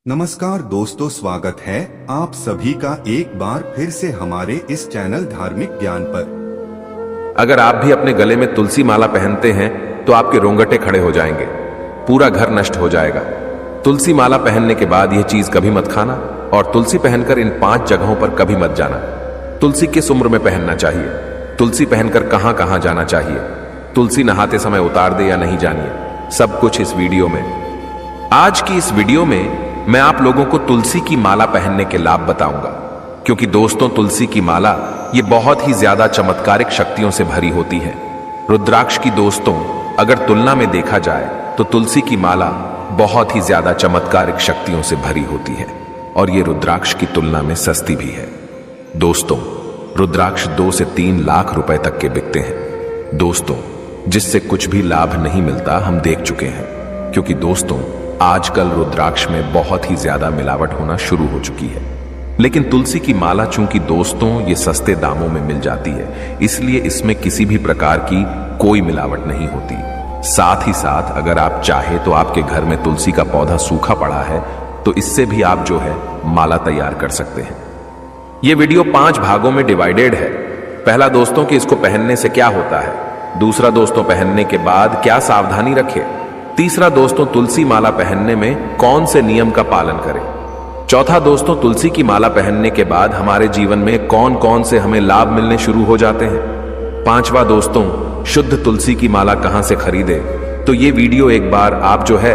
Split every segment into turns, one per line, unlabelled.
नमस्कार दोस्तों, स्वागत है आप सभी का एक बार फिर से हमारे इस चैनल धार्मिक ज्ञान पर।
अगर आप भी अपने गले में तुलसी माला पहनते हैं तो आपके रोंगटे खड़े हो जाएंगे, पूरा घर नष्ट हो जाएगा। तुलसी माला पहनने के बाद यह चीज कभी मत खाना और तुलसी पहनकर इन 5 जगहों पर कभी मत जाना। तुलसी किस उम्र में पहनना चाहिए, तुलसी पहनकर कहां कहां जाना चाहिए, तुलसी नहाते समय उतार दे या नहीं, जानिए सब कुछ इस वीडियो में। आज की इस वीडियो में मैं आप लोगों को तुलसी की माला पहनने के लाभ बताऊंगा, क्योंकि दोस्तों तुलसी की माला ये बहुत ही ज्यादा चमत्कारिक शक्तियों से भरी होती है। रुद्राक्ष की दोस्तों अगर तुलना में देखा जाए तो तुलसी की माला बहुत ही ज्यादा चमत्कारिक शक्तियों से भरी होती है और ये रुद्राक्ष की तुलना में सस्ती भी है। दोस्तों रुद्राक्ष 2 से 3 लाख रुपए तक के बिकते हैं दोस्तों, जिससे कुछ भी लाभ नहीं मिलता हम देख चुके हैं, क्योंकि दोस्तों आजकल रुद्राक्ष में बहुत ही ज्यादा मिलावट होना शुरू हो चुकी है। लेकिन तुलसी की माला चूंकि दोस्तों ये सस्ते दामों में मिल जाती है, इसलिए इसमें किसी भी प्रकार की कोई मिलावट नहीं होती। साथ ही साथ अगर आप चाहे तो आपके घर में तुलसी का पौधा सूखा पड़ा है तो इससे भी आप जो है माला तैयार कर सकते हैं। ये वीडियो 5 भागों में डिवाइडेड है। पहला दोस्तों कि इसको पहनने से क्या होता है, दूसरा दोस्तों पहनने के बाद क्या सावधानी रखें, तीसरा दोस्तों तुलसी माला पहनने में कौन से नियम का पालन करें, चौथा दोस्तों तुलसी की माला पहनने के बाद हमारे जीवन में कौन कौन से हमें लाभ मिलने शुरू हो जाते हैं, पांचवा दोस्तों शुद्ध तुलसी की माला कहां से खरीदे। तो ये वीडियो एक बार आप जो है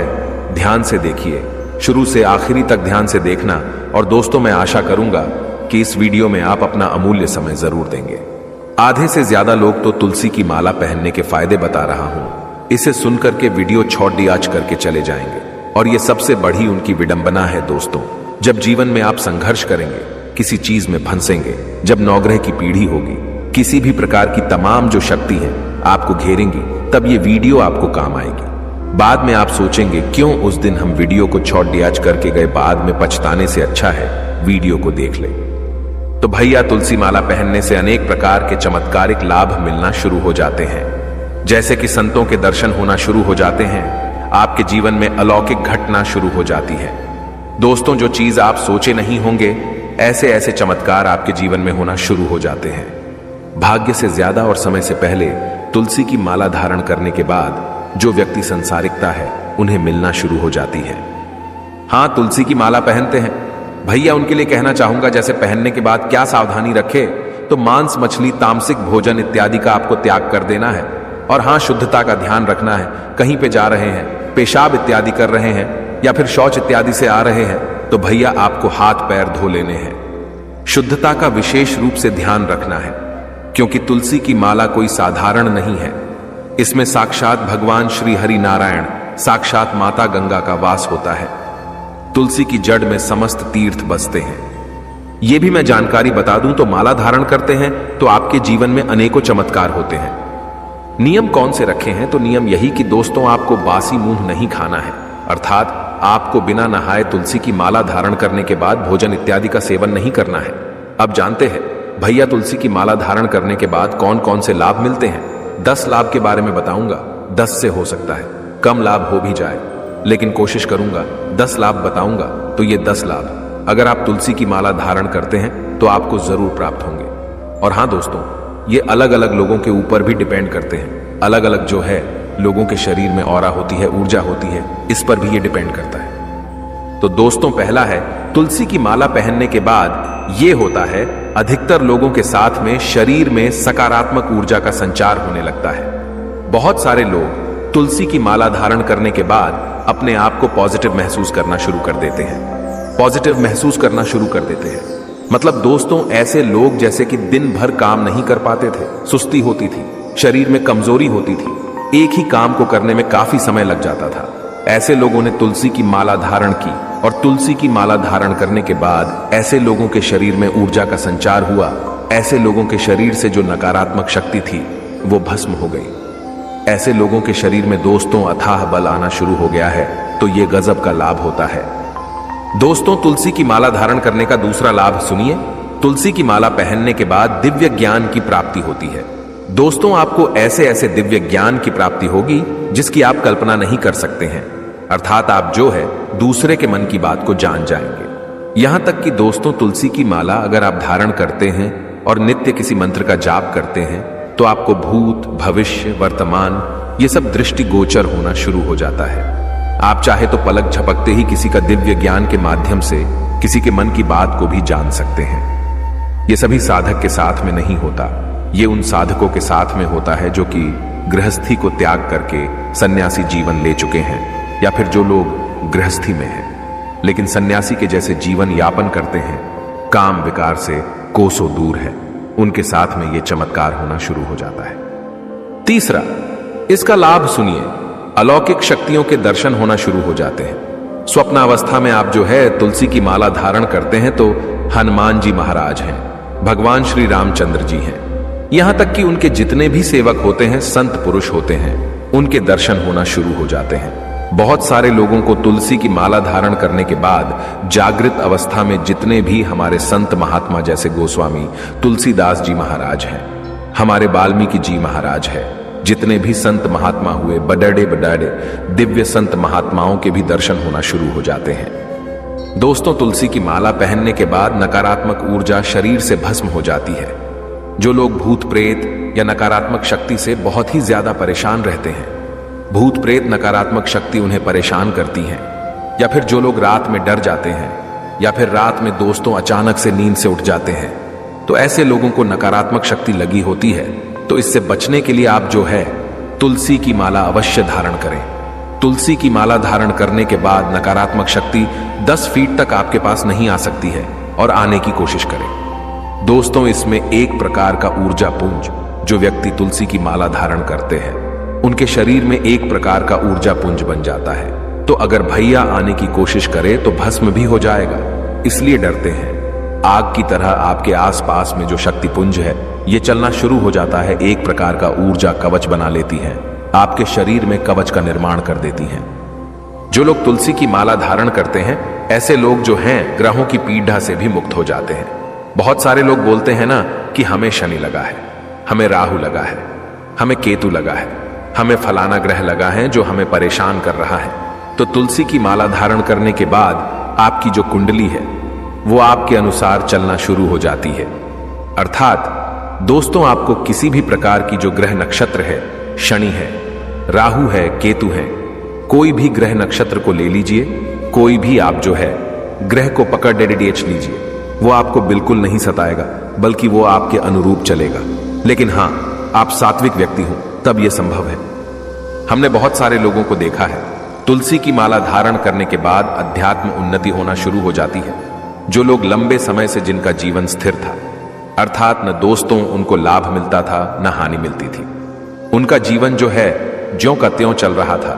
ध्यान से देखिए, शुरू से आखिरी तक ध्यान से देखना। और दोस्तों मैं आशा करूंगा कि इस वीडियो में आप अपना अमूल्य समय जरूर देंगे। आधे से ज्यादा लोग तो तुलसी की माला पहनने के फायदे बता रहा हूं, इसे सुनकर के वीडियो छोड़ दियाच करके चले जाएंगे। और ये सबसे बड़ी उनकी विडंबना है दोस्तों। जब जीवन में आप संघर्ष करेंगे, किसी चीज में फंसेंगे, जब नौग्रह की पीढ़ी होगी, किसी भी प्रकार की तमाम जो शक्ति है आपको घेरेंगी, तब ये वीडियो आपको काम आएगी। बाद में आप सोचेंगे क्यों उस दिन हम वीडियो को छोड़ दियाच करके गए, बाद में पछताने से अच्छा है वीडियो को देख ले। तो भैया तुलसी माला पहनने से अनेक प्रकार के चमत्कारिक लाभ मिलना शुरू हो जाते हैं, जैसे कि संतों के दर्शन होना शुरू हो जाते हैं, आपके जीवन में अलौकिक घटना शुरू हो जाती है। दोस्तों जो चीज आप सोचे नहीं होंगे, ऐसे ऐसे चमत्कार आपके जीवन में होना शुरू हो जाते हैं। भाग्य से ज्यादा और समय से पहले तुलसी की माला धारण करने के बाद जो व्यक्ति संसारिकता है उन्हें मिलना शुरू हो जाती है। हाँ, तुलसी की माला पहनते हैं भैया, उनके लिए कहना चाहूंगा जैसे पहनने के बाद क्या सावधानी रखे, तो मांस मछली तामसिक भोजन इत्यादि का आपको त्याग कर देना है। और हाँ, शुद्धता का ध्यान रखना है। कहीं पे जा रहे हैं, पेशाब इत्यादि कर रहे हैं या फिर शौच इत्यादि से आ रहे हैं तो भैया आपको हाथ पैर धो लेने हैं। शुद्धता का विशेष रूप से ध्यान रखना है, क्योंकि तुलसी की माला कोई साधारण नहीं है। इसमें साक्षात भगवान श्री हरि नारायण, साक्षात माता गंगा का वास होता है। तुलसी की जड़ में समस्त तीर्थ बसते हैं। यह भी मैं जानकारी बता दूं तो माला धारण करते हैं तो आपके जीवन में अनेकों चमत्कार होते हैं। नियम कौन से रखे हैं, तो नियम यही कि दोस्तों आपको बासी मुंह नहीं खाना है, अर्थात आपको बिना नहाए तुलसी की माला धारण करने के बाद भोजन इत्यादि का सेवन नहीं करना है। अब जानते हैं भैया तुलसी की माला धारण करने के बाद कौन कौन से लाभ मिलते हैं। 10 लाभ के बारे में बताऊंगा। 10 से हो सकता है कम लाभ हो भी जाए, लेकिन कोशिश करूंगा 10 लाभ बताऊंगा। तो ये 10 लाभ अगर आप तुलसी की माला धारण करते हैं तो आपको जरूर प्राप्त होंगे। और हाँ दोस्तों, ये अलग अलग लोगों के ऊपर भी डिपेंड करते हैं। अलग अलग जो है लोगों के शरीर में ऑरा होती है, ऊर्जा होती है, इस पर भी ये डिपेंड करता है। तो दोस्तों पहला है, तुलसी की माला पहनने के बाद ये होता है अधिकतर लोगों के साथ में शरीर में सकारात्मक ऊर्जा का संचार होने लगता है। बहुत सारे लोग तुलसी की माला धारण करने के बाद अपने आप को पॉजिटिव महसूस करना शुरू कर देते हैं। पॉजिटिव महसूस करना शुरू कर देते हैं मतलब दोस्तों ऐसे लोग जैसे कि दिन भर काम नहीं कर पाते थे, सुस्ती होती थी, शरीर में कमजोरी होती थी, एक ही काम को करने में काफी समय लग जाता था। ऐसे लोगों ने तुलसी की माला धारण की और तुलसी की माला धारण करने के बाद ऐसे लोगों के शरीर में ऊर्जा का संचार हुआ। ऐसे लोगों के शरीर से जो नकारात्मक शक्ति थी वो भस्म हो गई। ऐसे लोगों के शरीर में दोस्तों अथाह बल आना शुरू हो गया है। तो ये गजब का लाभ होता है। दोस्तों तुलसी की माला धारण करने का दूसरा लाभ सुनिए। तुलसी की माला पहनने के बाद दिव्य ज्ञान की प्राप्ति होती है। दोस्तों आपको ऐसे ऐसे दिव्य ज्ञान की प्राप्ति होगी जिसकी आप कल्पना नहीं कर सकते हैं। अर्थात आप जो है दूसरे के मन की बात को जान जाएंगे। यहां तक कि दोस्तों, तुलसी की माला अगर आप धारण करते हैं और नित्य किसी मंत्र का जाप करते हैं तो आपको भूत, भविष्य, वर्तमान ये सब दृष्टि गोचर होना शुरू हो जाता है। आप चाहे तो पलक झपकते ही किसी का दिव्य ज्ञान के माध्यम से किसी के मन की बात को भी जान सकते हैं। ये सभी साधक के साथ में नहीं होता, ये उन साधकों के साथ में होता है जो कि गृहस्थी को त्याग करके सन्यासी जीवन ले चुके हैं, या फिर जो लोग गृहस्थी में हैं लेकिन सन्यासी के जैसे जीवन यापन करते हैं, काम विकार से कोसों दूर है, उनके साथ में ये चमत्कार होना शुरू हो जाता है। तीसरा, इसका लाभ सुनिए, अलौकिक शक्तियों के दर्शन होना शुरू हो जाते हैं। स्वप्नावस्था में आप जो है तुलसी की माला धारण करते हैं तो हनुमान जी महाराज हैं, भगवान श्री रामचंद्र जी हैं, यहां तक कि उनके जितने भी सेवक होते हैं, संत पुरुष होते हैं, उनके दर्शन होना शुरू हो जाते हैं। बहुत सारे लोगों को तुलसी की माला धारण करने के बाद जागृत अवस्था में जितने भी हमारे संत महात्मा जैसे गोस्वामी तुलसीदास जी महाराज हैं, हमारे वाल्मीकि जी महाराज है, जितने भी संत महात्मा हुए, बड़े बड़े दिव्य संत महात्माओं के भी दर्शन होना शुरू हो जाते हैं। दोस्तों, तुलसी की माला पहनने के बाद नकारात्मक ऊर्जा शरीर से भस्म हो जाती है। जो लोग भूत प्रेत या नकारात्मक शक्ति से बहुत ही ज्यादा परेशान रहते हैं, भूत प्रेत नकारात्मक शक्ति उन्हें परेशान करती है, या फिर जो लोग रात में डर जाते हैं, या फिर रात में दोस्तों अचानक से नींद से उठ जाते हैं, तो ऐसे लोगों को नकारात्मक शक्ति लगी होती है। तो इससे बचने के लिए आप जो है तुलसी की माला अवश्य धारण करें। तुलसी की माला धारण करने के बाद नकारात्मक शक्ति 10 फीट तक आपके पास नहीं आ सकती है और आने की कोशिश करें। दोस्तों, इसमें एक प्रकार का ऊर्जा पुंज, जो व्यक्ति तुलसी की माला धारण करते हैं उनके शरीर में एक प्रकार का ऊर्जा पुंज बन जाता है। तो अगर भैया आने की कोशिश करे तो भस्म भी हो जाएगा, इसलिए डरते हैं। आग की तरह आपके आसपास में जो शक्ति पुंज है ये चलना शुरू हो जाता है, एक प्रकार का ऊर्जा कवच बना लेती है, आपके शरीर में कवच का निर्माण कर देती हैं। जो लोग तुलसी की माला धारण करते हैं, ऐसे लोग जो हैं ग्रहों की पीड़ा से भी मुक्त हो जाते हैं। बहुत सारे लोग बोलते हैं ना कि हमें शनि लगा है, हमें राहु लगा है, हमें केतु लगा है, हमें फलाना ग्रह लगा है जो हमें परेशान कर रहा है। तो तुलसी की माला धारण करने के बाद आपकी जो कुंडली है वो आपके अनुसार चलना शुरू हो जाती है। अर्थात दोस्तों, आपको किसी भी प्रकार की जो ग्रह नक्षत्र है, शनि है, राहु है, केतु है, कोई भी ग्रह नक्षत्र को ले लीजिए, कोई भी आप जो है ग्रह को पकड़ डेडीएच लीजिए, वो आपको बिल्कुल नहीं सताएगा, बल्कि वो आपके अनुरूप चलेगा। लेकिन हां, आप सात्विक व्यक्ति हो तब यह संभव है। हमने बहुत सारे लोगों को देखा है, तुलसी की माला धारण करने के बाद अध्यात्म उन्नति होना शुरू हो जाती है। जो लोग लंबे समय से जिनका जीवन स्थिर था, अर्थात न दोस्तों उनको लाभ मिलता था न हानि मिलती थी, उनका जीवन जो है ज्यों का त्यों चल रहा था,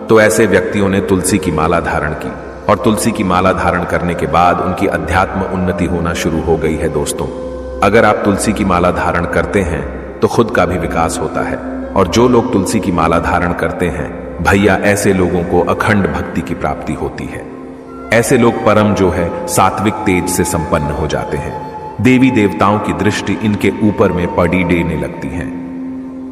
तो ऐसे व्यक्तियों ने तुलसी की माला धारण की और तुलसी की माला धारण करने के बाद उनकी अध्यात्म उन्नति होना शुरू हो गई है। दोस्तों, अगर आप तुलसी की माला धारण करते हैं तो खुद का भी विकास होता है, और जो लोग तुलसी की माला धारण करते हैं भैया, ऐसे लोगों को अखंड भक्ति की प्राप्ति होती है। ऐसे लोग परम जो है सात्विक तेज से संपन्न हो जाते हैं। देवी देवताओं की दृष्टि इनके ऊपर में पड़ी देने लगती है।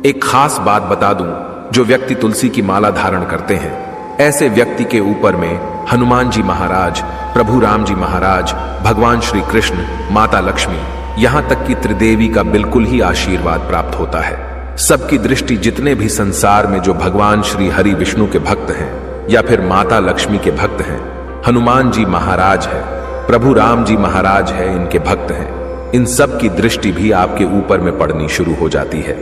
एक खास बात बता दूं, जो व्यक्ति तुलसी की माला धारण करते हैं, ऐसे व्यक्ति के ऊपर में हनुमान जी महाराज, प्रभु राम जी महाराज, भगवान श्री कृष्ण, माता लक्ष्मी, यहां तक कि त्रिदेवी का बिल्कुल ही आशीर्वाद प्राप्त होता है। सबकी दृष्टि जितने भी संसार में जो भगवान श्री हरि विष्णु के भक्त हैं या फिर माता लक्ष्मी के भक्त हैं, हनुमान जी महाराज है, प्रभु राम जी महाराज है, इनके भक्त हैं, इन सब की दृष्टि भी आपके ऊपर में पड़नी शुरू हो जाती है,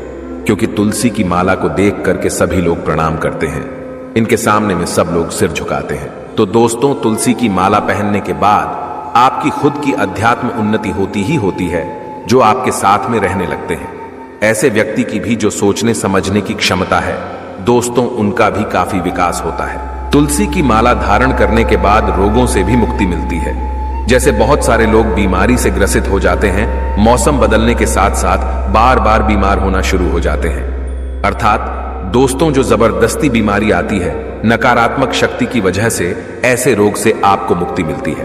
क्योंकि तुलसी की माला को देख करके सभी लोग प्रणाम करते हैं, इनके सामने में सब लोग सिर झुकाते हैं। तो दोस्तों, तुलसी की माला पहनने के बाद आपकी खुद की अध्यात्म उन्नति होती ही होती है, जो आपके साथ में रहने लगते हैं। ऐसे व्यक्ति की भी जो सोचने समझने की क्षमता है, दोस्तों, उनका भी काफी विकास होता है। तुलसी की माला धारण करने के बाद रोगों से भी मुक्ति मिलती है। जैसे बहुत सारे लोग बीमारी से ग्रसित हो जाते हैं, मौसम बदलने के साथ साथ बार बार बीमार होना शुरू हो जाते हैं। अर्थात दोस्तों, जो जबरदस्ती बीमारी आती है नकारात्मक शक्ति की वजह से, ऐसे रोग से आपको मुक्ति मिलती है।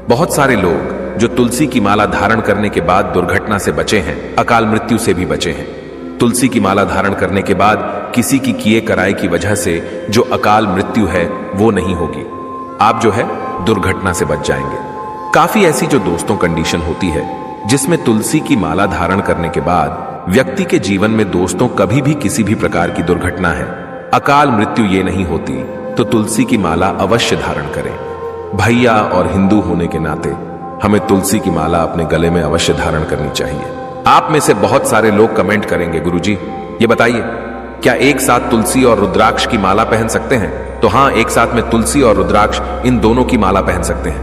बहुत सारे लोग जो तुलसी की माला धारण करने के बाद दुर्घटना से बचे हैं, अकाल मृत्यु से भी बचे हैं। तुलसी की माला धारण करने के बाद किसी की किए कराए की वजह से जो अकाल मृत्यु मृत्यु है वो नहीं होगी। आप जो है दुर्घटना से बच जाएंगे। काफी ऐसी जो दोस्तों कंडीशन होती है जिसमें तुलसी की माला धारण करने के बाद व्यक्ति के जीवन में दोस्तों कभी भी किसी भी प्रकार की दुर्घटना है, अकाल मृत्यु ये नहीं होती, तो तुलसी की माला अवश्य धारण करें। भैया और हिंदू होने के नाते हमें तुलसी की माला अपने गले में अवश्य धारण करनी चाहिए। आप में से बहुत सारे लोग कमेंट करेंगे, गुरुजी ये बताइए क्या एक साथ तुलसी और रुद्राक्ष की माला पहन सकते हैं? तो हाँ, एक साथ में तुलसी और रुद्राक्ष इन दोनों की माला पहन सकते हैं,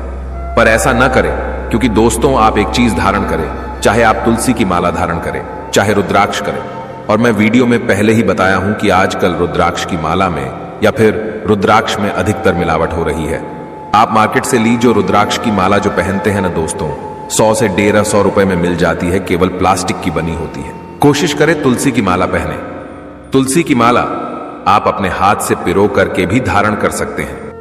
पर ऐसा ना करें, क्योंकि दोस्तों आप एक चीज धारण करें, चाहे आप तुलसी की माला धारण करें चाहे रुद्राक्ष करें। और मैं वीडियो में पहले ही बताया हूं कि आजकल रुद्राक्ष की माला में या फिर रुद्राक्ष में अधिकतर मिलावट हो रही है। आप मार्केट से ली जो रुद्राक्ष की माला जो पहनते हैं ना दोस्तों, 100 से 150 रुपए में मिल जाती है, केवल प्लास्टिक की बनी होती है। कोशिश करें तुलसी की माला पहने। तुलसी की माला आप अपने हाथ से पिरो करके भी धारण कर सकते हैं।